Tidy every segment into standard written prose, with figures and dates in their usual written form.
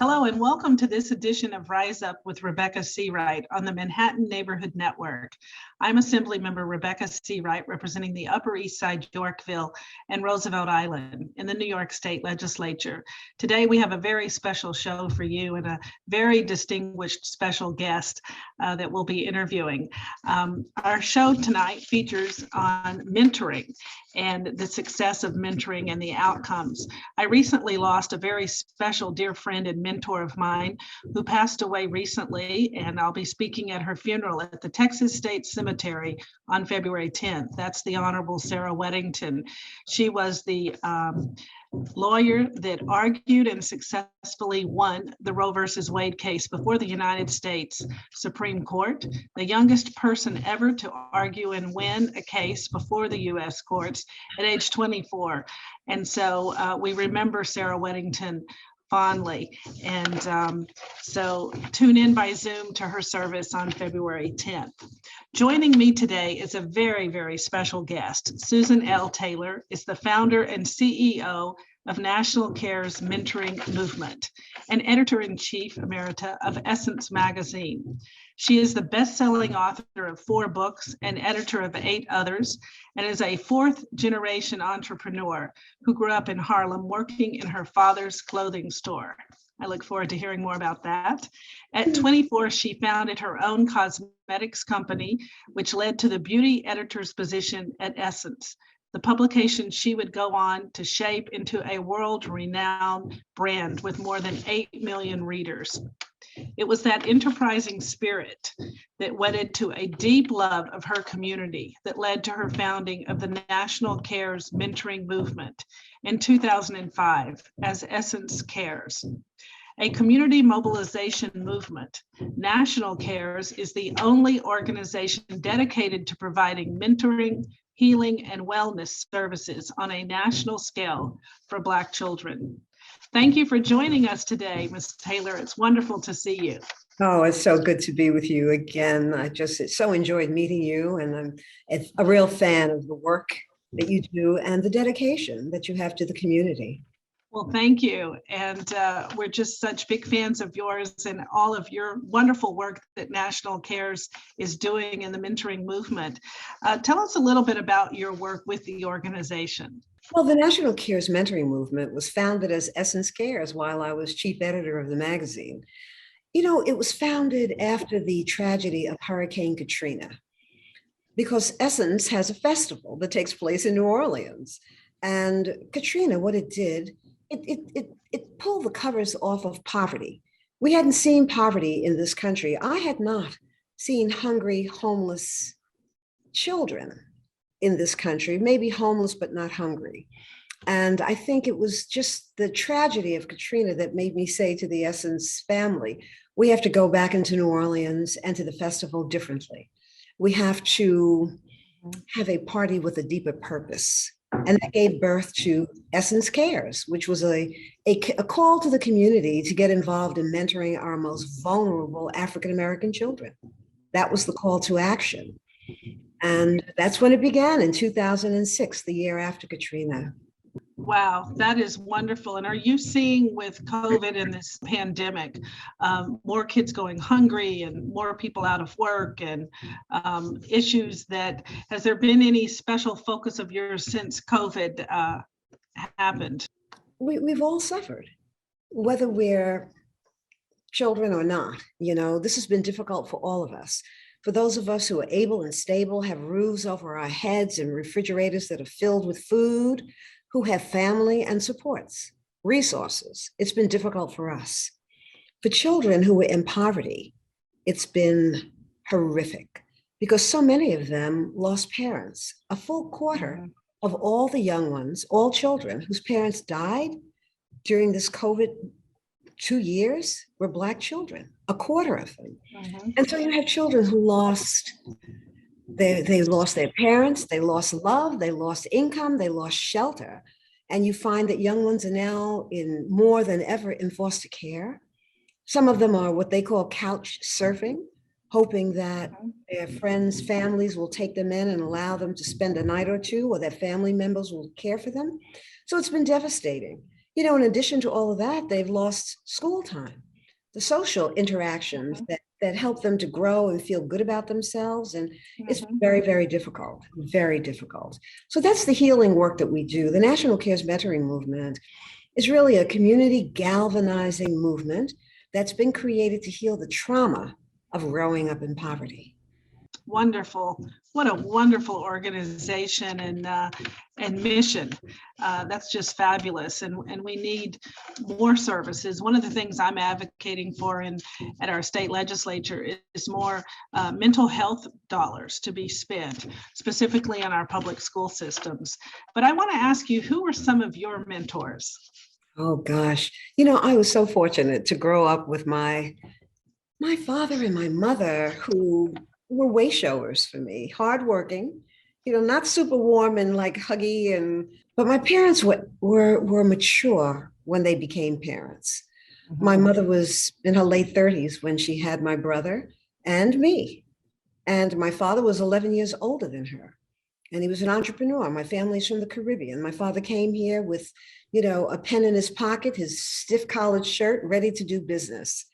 Hello and welcome to this edition of Rise Up with Rebecca Seawright on the Manhattan Neighborhood Network. I'm Assemblymember Rebecca Seawright, representing the Upper East Side, Yorkville, and Roosevelt Island in the New York State Legislature. Today we have a very special show for you and a very distinguished special guest that we'll be interviewing. Our show tonight features on mentoring and the success of mentoring and the outcomes. I recently lost a very special dear friend and mentor of mine who passed away recently, and I'll be speaking at her funeral at the Texas State Cemetery on February 10th. That's the Honorable Sarah Weddington. She was the lawyer that argued and successfully won the Roe versus Wade case before the United States Supreme Court, the youngest person ever to argue and win a case before the U.S. courts at age 24. And so we remember Sarah Weddington fondly. And so tune in by Zoom to her service on February 10th. Joining me today is a very, very special guest. Susan L. Taylor is the founder and CEO of National Care's Mentoring Movement and editor-in-chief emerita of Essence magazine. She is the best-selling author of 4 books and editor of 8 others, and is a 4th-generation entrepreneur who grew up in Harlem working in her father's clothing store. I look forward to hearing more about that. At 24, she founded her own cosmetics company, which led to the beauty editor's position at Essence, the publication she would go on to shape into a world-renowned brand with more than 8 million readers. It was that enterprising spirit that wedded to a deep love of her community that led to her founding of the National Cares Mentoring Movement in 2005 as Essence Cares. A community mobilization movement, National Cares is the only organization dedicated to providing mentoring, healing, and wellness services on a national scale for Black children. Thank you for joining us today, Ms. Taylor. It's wonderful to see you. Oh, it's so good to be with you again. I just so enjoyed meeting you, and I'm a real fan of the work that you do and the dedication that you have to the community. Well, thank you. And we're just such big fans of yours and all of your wonderful work that National Cares is doing in the mentoring movement. Tell us a little bit about your work with the organization. Well, the National Cares Mentoring Movement was founded as Essence Cares while I was chief editor of the magazine. You know, it was founded after the tragedy of Hurricane Katrina, because Essence has a festival that takes place in New Orleans. And Katrina, what it did, it pulled the covers off of poverty. We hadn't seen poverty in this country. I had not seen hungry, homeless children in this country, maybe homeless, but not hungry. And I think it was just the tragedy of Katrina that made me say to the Essence family, we have to go back into New Orleans and to the festival differently. We have to have a party with a deeper purpose. And that gave birth to Essence Cares, which was a call to the community to get involved in mentoring our most vulnerable African-American children. That was the call to action. And that's when it began in 2006, the year after Katrina. Wow, that is wonderful. And are you seeing with COVID and this pandemic, more kids going hungry and more people out of work and issues that, has there been any special focus of yours since COVID happened? We've all suffered, whether we're children or not. You know, this has been difficult for all of us. For those of us who are able and stable, have roofs over our heads and refrigerators that are filled with food, who have family and supports, resources, it's been difficult for us. For children who are in poverty, it's been horrific because so many of them lost parents. A full quarter of all the young ones, all children whose parents died during this COVID 2 years were Black children, a quarter of them. And so you have children who lost They lost their parents, they lost love, they lost income, they lost shelter. And you find that young ones are now in more than ever in foster care. Some of them are what they call couch surfing, hoping that their friends, families will take them in and allow them to spend a night or two, or their family members will care for them. So it's been devastating. In addition to all of that, they've lost school time, the social interactions that help them to grow and feel good about themselves. And it's very, very difficult, very difficult. So that's the healing work that we do. The National Cares Mentoring Movement is really a community galvanizing movement that's been created to heal the trauma of growing up in poverty. Wonderful. What a wonderful organization and mission. That's just fabulous. And we need more services. One of the things I'm advocating for at our state legislature is more mental health dollars to be spent, specifically on our public school systems. But I want to ask you, who were some of your mentors? Oh gosh, I was so fortunate to grow up with my father and my mother, who were way showers for me, hardworking, not super warm and like huggy, but my parents were mature when they became parents. My mother was in her late 30s when she had my brother and me. And my father was 11 years older than her. And he was an entrepreneur. My family's from the Caribbean. My father came here with, a pen in his pocket, his stiff collared shirt, ready to do business.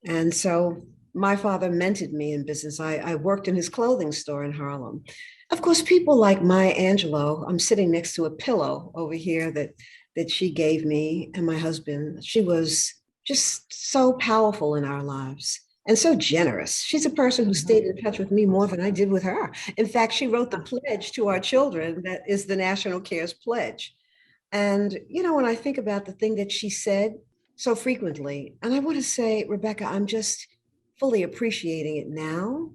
And so my father mentored me in business. I worked in his clothing store in Harlem. Of course, people like Maya Angelou, I'm sitting next to a pillow over here that she gave me and my husband. She was just so powerful in our lives and so generous. She's a person who stayed in touch with me more than I did with her. In fact, she wrote the pledge to our children that is the National Cares Pledge. And, when I think about the thing that she said so frequently, and I want to say, Rebecca, I'm just fully appreciating it now.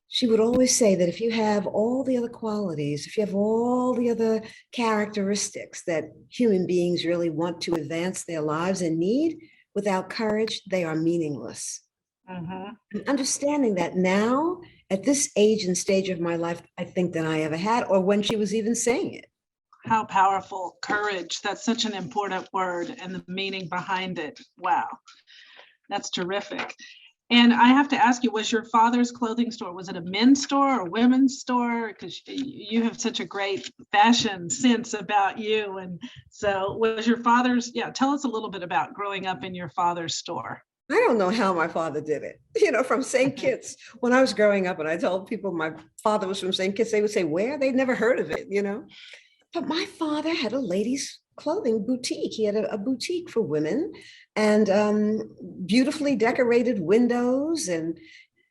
She would always say that if you have all the other qualities, if you have all the other characteristics that human beings really want to advance their lives and need, without courage, they are meaningless. And understanding that now, at this age and stage of my life, I think than I ever had, or when she was even saying it. How powerful. Courage. That's such an important word, and the meaning behind it. Wow. That's terrific. And I have to ask you, was your father's clothing store, was it a men's store or women's store? Because you have such a great fashion sense about you. And so was your father's, tell us a little bit about growing up in your father's store. I don't know how my father did it, from St. Kitts. When I was growing up and I told people my father was from St. Kitts, they would say, where? They'd never heard of it, But my father had a ladies' clothing boutique. He had a boutique for women and beautifully decorated windows. And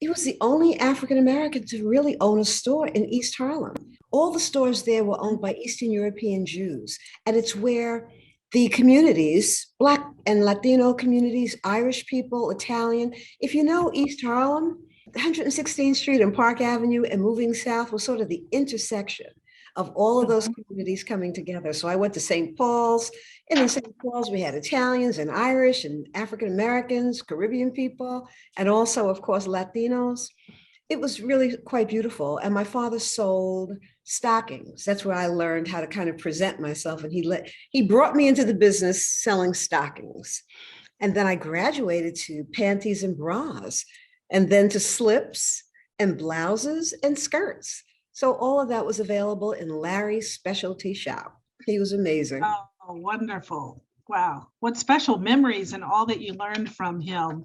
he was the only African-American to really own a store in East Harlem. All the stores there were owned by Eastern European Jews. And it's where the communities, Black and Latino communities, Irish people, Italian, if you know East Harlem, 116th Street and Park Avenue and moving south was sort of the intersection of all of those communities coming together. So I went to St. Paul's, and in St. Paul's we had Italians and Irish and African Americans, Caribbean people, and also, of course, Latinos. It was really quite beautiful. And my father sold stockings. That's where I learned how to kind of present myself. And he brought me into the business selling stockings. And then I graduated to panties and bras, and then to slips and blouses and skirts. So all of that was available in Larry's specialty shop. He was amazing. Oh, wonderful. Wow. What special memories and all that you learned from him.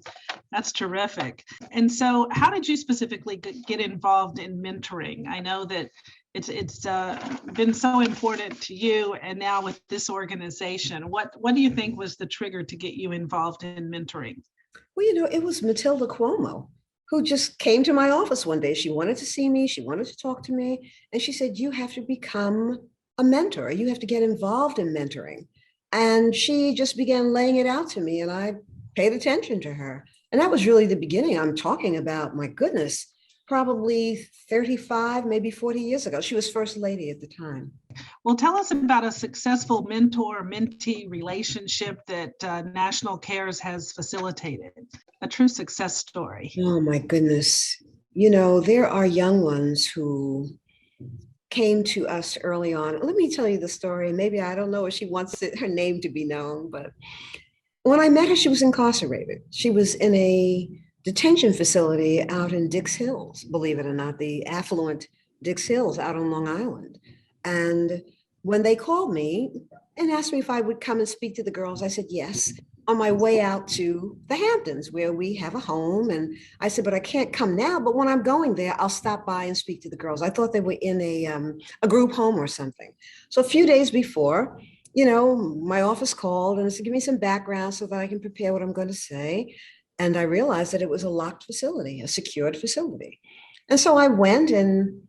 That's terrific. And so how did you specifically get involved in mentoring? I know that it's been so important to you, and now with this organization, what do you think was the trigger to get you involved in mentoring? Well, it was Matilda Cuomo, who just came to my office one day. She wanted to see me. She wanted to talk to me. And she said, you have to become a mentor. You have to get involved in mentoring. And she just began laying it out to me, and I paid attention to her. And that was really the beginning. I'm talking about, my goodness, probably 35, maybe 40 years ago. She was first lady at the time. Well, tell us about a successful mentor-mentee relationship that National Cares has facilitated, a true success story. Oh my goodness. There are young ones who came to us early on. Let me tell you the story. Maybe I don't know if she wants her name to be known, but when I met her, she was incarcerated. She was in a detention facility out in Dix Hills, believe it or not, the affluent Dix Hills out on Long Island. And when they called me and asked me if I would come and speak to the girls, I said yes, on my way out to the Hamptons, where we have a home. And I said, but I can't come now. But when I'm going there, I'll stop by and speak to the girls. I thought they were in a group home or something. So a few days before, my office called and said, give me some background so that I can prepare what I'm going to say. And I realized that it was a locked facility, a secured facility. And so I went, and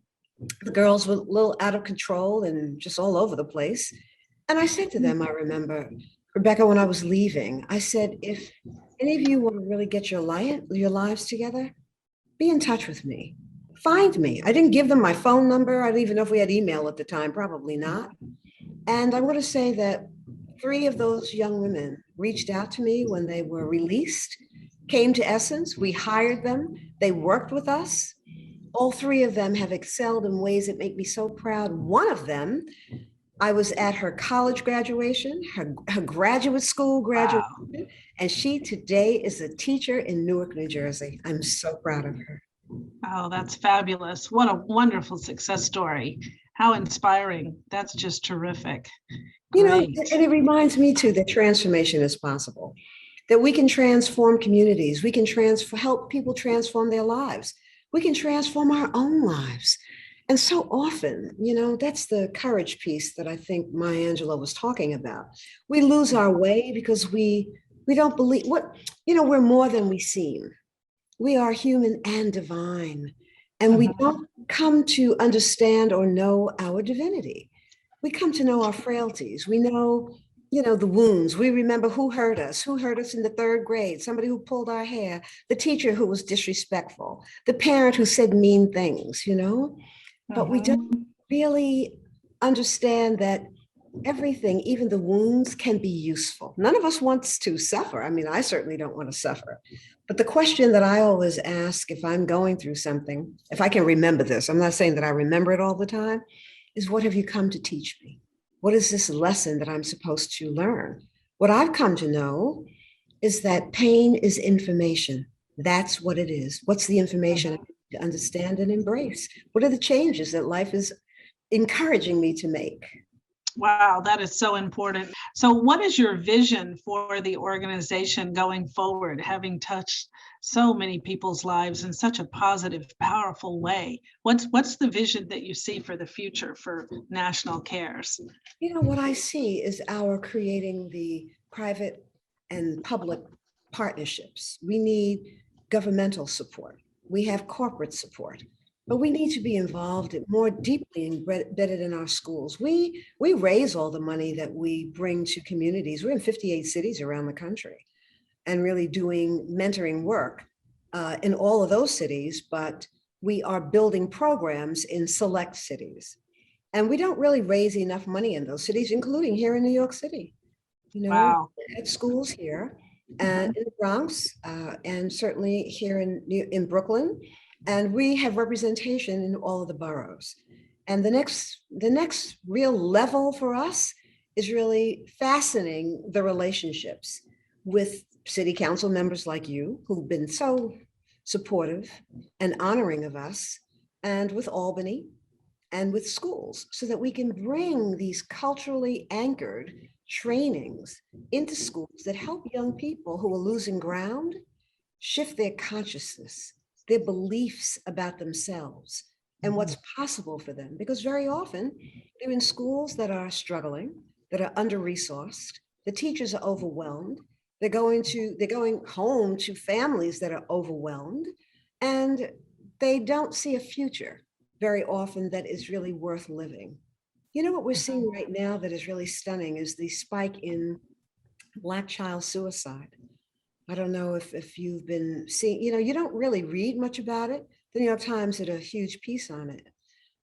the girls were a little out of control and just all over the place. And I said to them, I remember, Rebecca, when I was leaving, I said, if any of you want to really get your lives together, be in touch with me. Find me. I didn't give them my phone number. I don't even know if we had email at the time, probably not. And I want to say that 3 of those young women reached out to me when they were released, came to Essence. We hired them. They worked with us. All 3 of them have excelled in ways that make me so proud. One of them, I was at her college graduation, her graduate school graduation, Wow. and she today is a teacher in Newark, New Jersey. I'm so proud of her. Oh, that's fabulous. What a wonderful success story. How inspiring. That's just terrific. Great. And it reminds me too that transformation is possible, that we can transform communities, we can help people transform their lives, we can transform our own lives. And so often, that's the courage piece that I think Maya Angelou was talking about. We lose our way because we don't believe we're more than we seem. We are human and divine, and we Mhm. don't come to understand or know our divinity. We come to know our frailties. We know, the wounds. We remember who hurt us in the 3rd grade, somebody who pulled our hair, the teacher who was disrespectful, the parent who said mean things. But we don't Mhm. really understand that everything, even the wounds, can be useful. None of us wants to suffer. I mean, I certainly don't want to suffer. But the question that I always ask if I'm going through something, if I can remember this, I'm not saying that I remember it all the time, is what have you come to teach me? What is this lesson that I'm supposed to learn? What I've come to know is that pain is information. That's what it is. What's the information I Mhm. need to understand and embrace? What are the changes that life is encouraging me to make? Wow, that is so important. So, what is your vision for the organization going forward, having touched so many people's lives in such a positive, powerful way? What's the vision that you see for the future for National Cares? What I see is our creating the private and public partnerships. We need governmental support. We have corporate support, but we need to be involved more deeply embedded in our schools. We raise all the money that we bring to communities. We're in 58 cities around the country and really doing mentoring work in all of those cities, but we are building programs in select cities. And we don't really raise enough money in those cities, including here in New York City, Wow. at schools here and Mhm. in the Bronx, and certainly here in Brooklyn. And we have representation in all of the boroughs. And the next real level for us is really fastening the relationships with city council members like you, who've been so supportive and honoring of us, and with Albany, and with schools so that we can bring these culturally anchored trainings into schools that help young people who are losing ground shift their consciousness, their beliefs about themselves and what's possible for them. Because very often they're in schools that are struggling, that are under resourced, the teachers are overwhelmed, they're going home to families that are overwhelmed, and they don't see a future very often that is really worth living. What we're seeing Mhm. right now that is really stunning is the spike in Black child suicide. I don't know if you've been seeing, you don't really read much about it. The New York Times did a huge piece on it,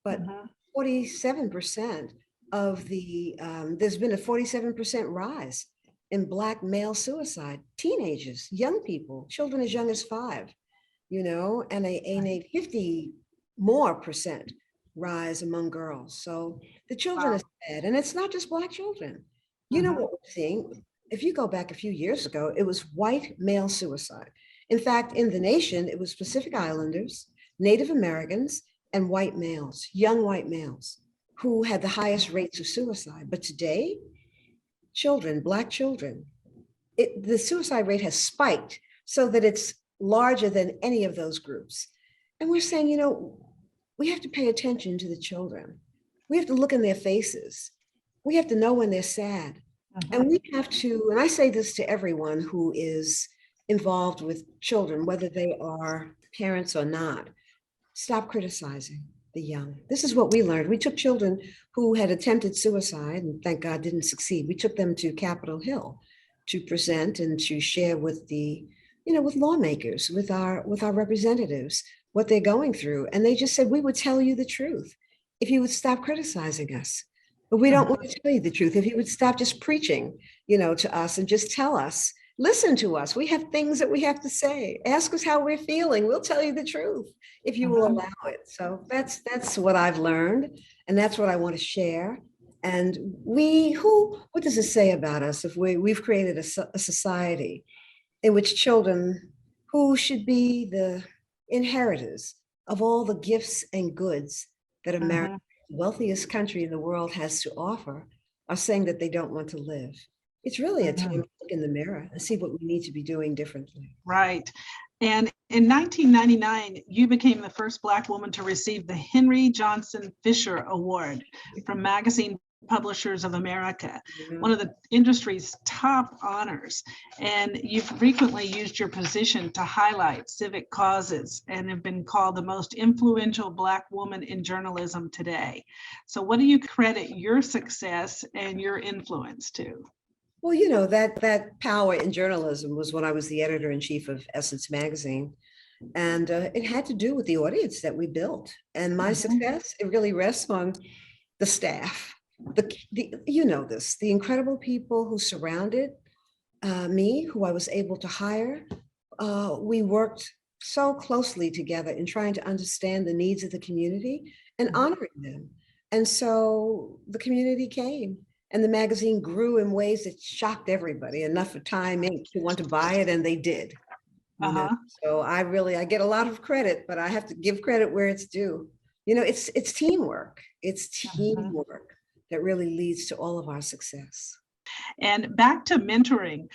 but Mhm. 47% there's been a 47% rise in Black male suicide, teenagers, young people, children as young as 5. and a 50 more percent rise among girls. So the children are sad, and it's not just Black children. You know what we're seeing? If you go back a few years ago, it was white male suicide. In fact, in the nation, it was Pacific Islanders, Native Americans, and white males, young white males, who had the highest rates of suicide. But today, children, Black children, the suicide rate has spiked so that it's larger than any of those groups. And we're saying, we have to pay attention to the children. We have to look in their faces. We have to know when they're sad. And we have to, and I say this to everyone who is involved with children, whether they are parents or not, stop criticizing the young. This is what we learned. We took children who had attempted suicide and thank God didn't succeed. We took them to Capitol Hill to present and to share with with lawmakers, with our representatives, what they're going through. And they just said, we would tell you the truth if you would stop criticizing us. But we don't want to tell you the truth. If you would stop just preaching, to us and just tell us, listen to us. We have things that we have to say. Ask us how we're feeling. We'll tell you the truth if you will allow it. So that's what I've learned. And that's what I want to share. And what does it say about us if we've created a society in which children who should be the inheritors of all the gifts and goods that America, the wealthiest country in the world, has to offer, are saying that they don't want to live. It's really a time to look in the mirror and see what we need to be doing differently. Right. And in 1999, you became the first Black woman to receive the Henry Johnson Fisher Award from Magazine Publishers of America, one of the industry's top honors. And you've frequently used your position to highlight civic causes and have been called the most influential Black woman in journalism today. So what do you credit your success and your influence to? Well, that power in journalism was when I was the editor-in-chief of Essence magazine. And it had to do with the audience that we built. And my success, it really rests on the staff. The incredible people who surrounded me, who I was able to hire. We worked so closely together in trying to understand the needs of the community and honoring them. And so the community came and the magazine grew in ways that shocked everybody, enough for Time Inc. to want to buy it, and they did. So I get a lot of credit, but I have to give credit where it's due. It's teamwork. It's teamwork that really leads to all of our success. And back to mentoring,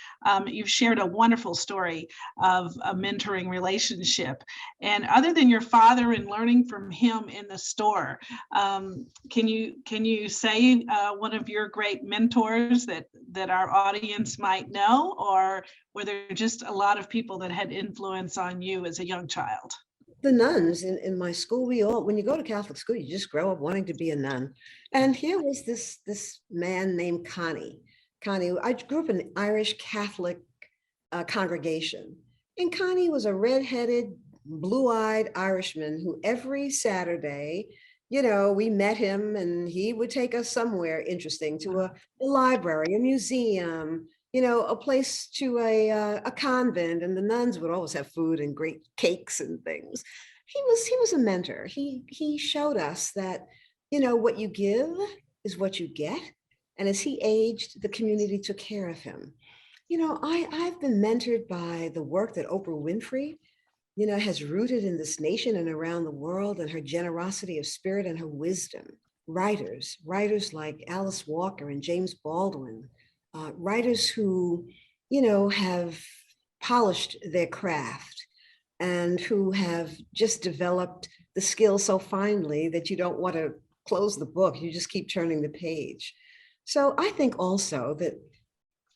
you've shared a wonderful story of a mentoring relationship. And other than your father and learning from him in the store, can you say one of your great mentors that our audience might know, or were there just a lot of people that had influence on you as a young child? The nuns in my school, when you go to Catholic school, you just grow up wanting to be a nun. And here was this man named Connie. I grew up in an Irish Catholic congregation. And Connie was a redheaded, blue-eyed Irishman who every Saturday, we met him and he would take us somewhere interesting, to a library, a museum, a place, to a convent, and the nuns would always have food and great cakes and things. He was a mentor. He showed us that, what you give is what you get. And as he aged, the community took care of him. I've been mentored by the work that Oprah Winfrey, has rooted in this nation and around the world, and her generosity of spirit and her wisdom. Writers like Alice Walker and James Baldwin, writers who, have polished their craft and who have just developed the skill so finely that you don't want to close the book. You just keep turning the page. So I think also that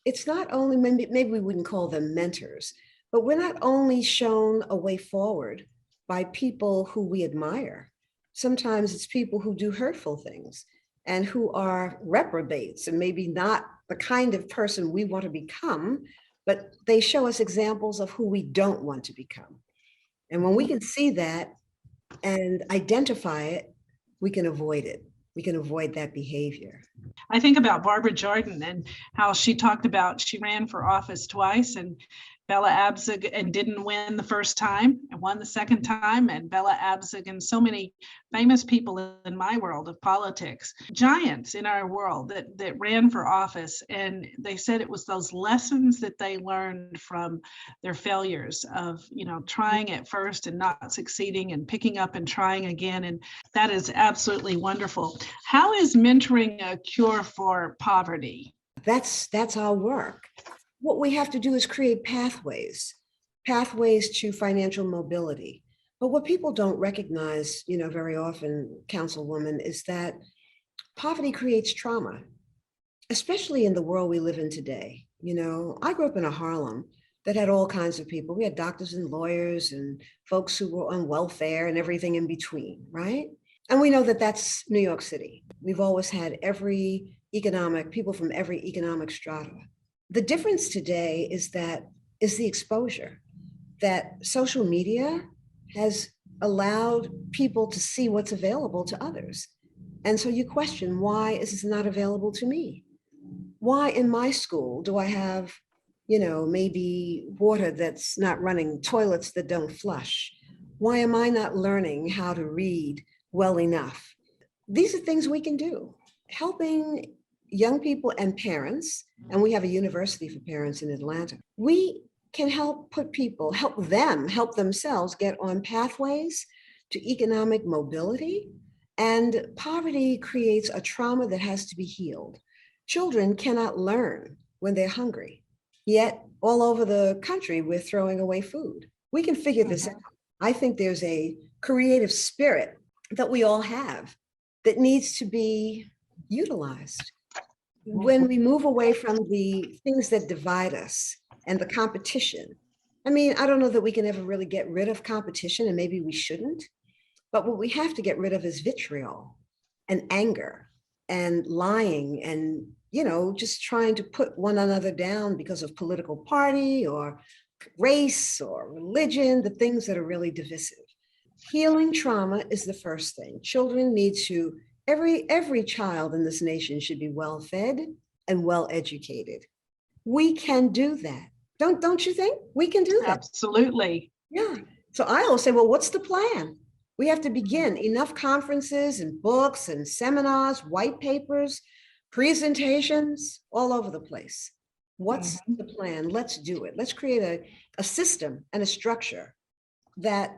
it's not only, maybe we wouldn't call them mentors, but we're not only shown a way forward by people who we admire. Sometimes it's people who do hurtful things and who are reprobates and maybe not the kind of person we want to become, but they show us examples of who we don't want to become. And when we can see that and identify it, we can avoid it. We can avoid that behavior. I think about Barbara Jordan and how she talked about, she ran for office twice, and Bella Abzug and didn't win the first time and won the second time, and Bella Abzug and so many famous people in my world of politics, giants in our world that ran for office. And they said it was those lessons that they learned from their failures of, trying at first and not succeeding and picking up and trying again. And that is absolutely wonderful. How is mentoring a cure for poverty? That's our work. What we have to do is create pathways to financial mobility. But what people don't recognize, very often, Councilwoman, is that poverty creates trauma, especially in the world we live in today. I grew up in a Harlem that had all kinds of people. We had doctors and lawyers and folks who were on welfare and everything in between, right? And we know that that's New York City. We've always had people from every economic strata. The difference today is the exposure that social media has allowed people to see what's available to others. And so you question, why is this not available to me? Why in my school do I have, maybe water that's not running, toilets that don't flush? Why am I not learning how to read well enough? These are things we can do. Helping young people and parents, and we have a university for parents in Atlanta, we can help themselves get on pathways to economic mobility. And poverty creates a trauma that has to be healed. Children cannot learn when they're hungry, yet all over the country, we're throwing away food. We can figure this out. I think there's a creative spirit that we all have that needs to be utilized. When we move away from the things that divide us and the competition, I don't know that we can ever really get rid of competition, and maybe we shouldn't, but what we have to get rid of is vitriol and anger and lying and, just trying to put one another down because of political party or race or religion, the things that are really divisive. Healing trauma is the first thing. Children need to Every child in this nation should be well fed and well educated. We can do that. Don't you think? We can do that. Absolutely. Yeah. So I always say, well, what's the plan? We have to begin enough conferences and books and seminars, white papers, presentations all over the place. What's the plan? Let's do it. Let's create a system and a structure that,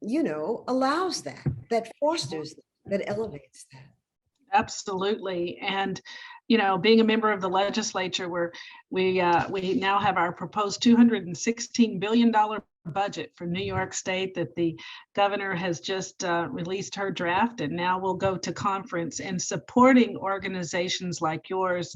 allows that fosters that elevates that. Absolutely. And, being a member of the legislature, we now have our proposed $216 billion budget for New York State that the governor has just released her draft, and now we'll go to conference, and supporting organizations like yours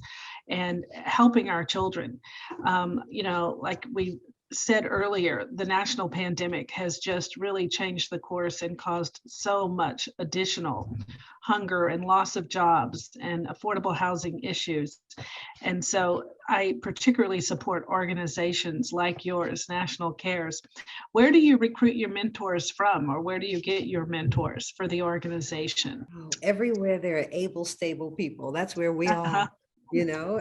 and helping our children. Like we said earlier, the national pandemic has just really changed the course and caused so much additional hunger and loss of jobs and affordable housing issues. And so I particularly support organizations like yours, National Cares. Where do you recruit your mentors from, or where do you get your mentors for the organization? Everywhere there are able, stable people. That's where we are,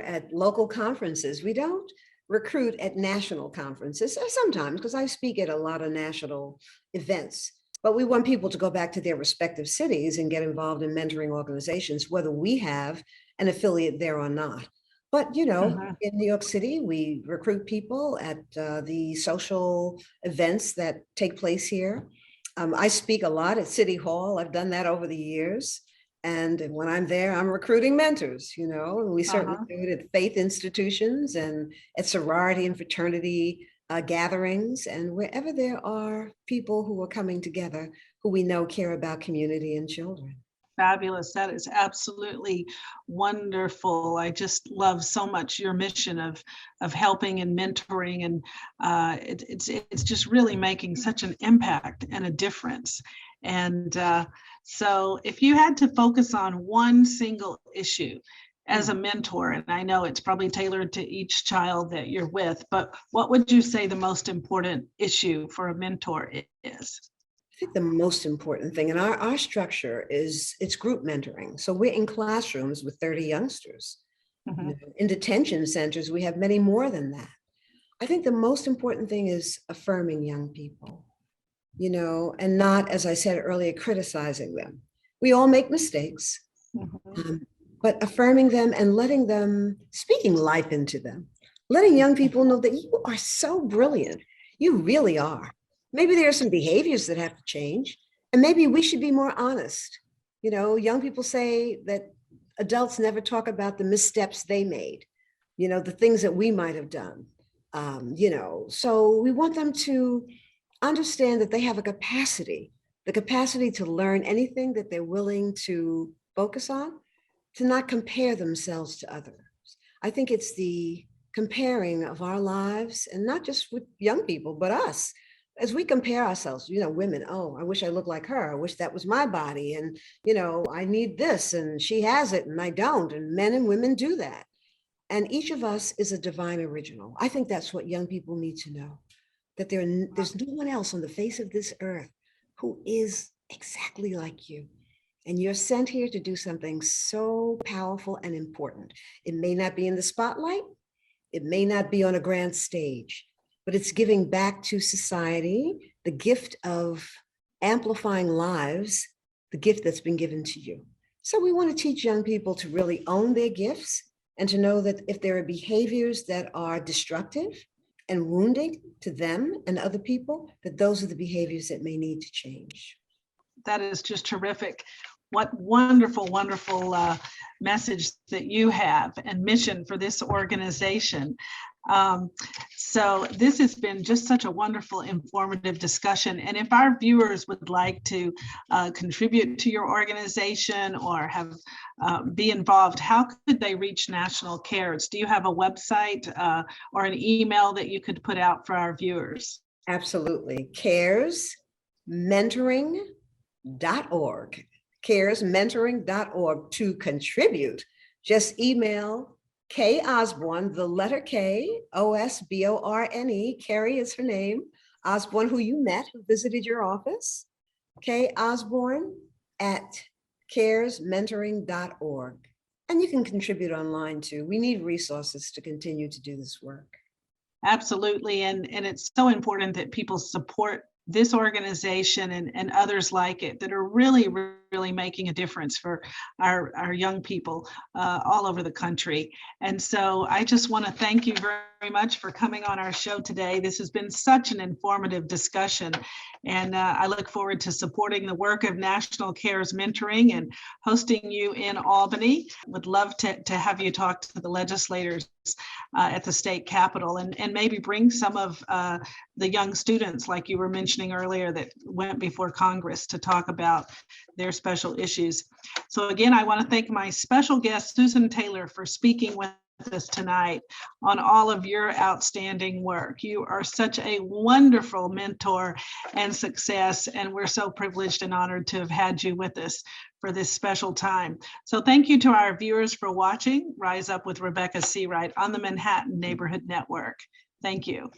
at local conferences. We don't recruit at national conferences sometimes, because I speak at a lot of national events, but we want people to go back to their respective cities and get involved in mentoring organizations, whether we have an affiliate there or not. But, in New York City, we recruit people at the social events that take place here. I speak a lot at City Hall. I've done that over the years. And when I'm there, I'm recruiting mentors, and we certainly do it at faith institutions and at sorority and fraternity gatherings, and wherever there are people who are coming together who we know care about community and children. Fabulous. That is absolutely wonderful. I just love so much your mission of helping and mentoring, and it's just really making such an impact and a difference. And so if you had to focus on one single issue as a mentor, and I know it's probably tailored to each child that you're with, but what would you say the most important issue for a mentor is? I think the most important thing in our structure is it's group mentoring. So we're in classrooms with 30 youngsters. In detention centers, we have many more than that. I think the most important thing is affirming young people, and not, as I said earlier, criticizing them. We all make mistakes, but affirming them and letting them, speaking life into them, letting young people know that you are so brilliant. You really are. Maybe there are some behaviors that have to change, and maybe we should be more honest. Young people say that adults never talk about the missteps they made, the things that we might have done. So we want them to understand that they have the capacity to learn anything that they're willing to focus on, to not compare themselves to others. I think it's the comparing of our lives, and not just with young people, but us. As we compare ourselves, women, oh, I wish I looked like her. I wish that was my body. And, I need this and she has it and I don't. And men and women do that. And each of us is a divine original. I think that's what young people need to know, that there's no one else on the face of this earth who is exactly like you. And you're sent here to do something so powerful and important. It may not be in the spotlight. It may not be on a grand stage, but it's giving back to society the gift of amplifying lives, the gift that's been given to you. So we want to teach young people to really own their gifts, and to know that if there are behaviors that are destructive and wounding to them and other people, that those are the behaviors that may need to change. That is just terrific. What wonderful, wonderful message that you have and mission for this organization. So this has been just such a wonderful, informative discussion. And if our viewers would like to contribute to your organization or have be involved, how could they reach National Cares? Do you have a website or an email that you could put out for our viewers? Absolutely. caresmentoring.org. caresmentoring.org to contribute. Just email K Osborne, the letter K, Osborne, Carrie is her name, Osborne, who you met, who visited your office, K Osborne at caresmentoring.org. And you can contribute online too. We need resources to continue to do this work. Absolutely. And it's so important that people support this organization and others like it that are really, really making a difference for our young people all over the country. And so I just want to thank you very much for coming on our show today. This has been such an informative discussion, and I look forward to supporting the work of National Cares Mentoring and hosting you in Albany. Would love to have you talk to the legislators at the state capitol and maybe bring some of the young students, like you were mentioning earlier, that went before Congress to talk about their special issues. So again, I want to thank my special guest, Susan Taylor, for speaking with us tonight on all of your outstanding work. You are such a wonderful mentor and success, and we're so privileged and honored to have had you with us for this special time. So thank you to our viewers for watching Rise Up with Rebecca Seawright on the Manhattan Neighborhood Network. Thank you.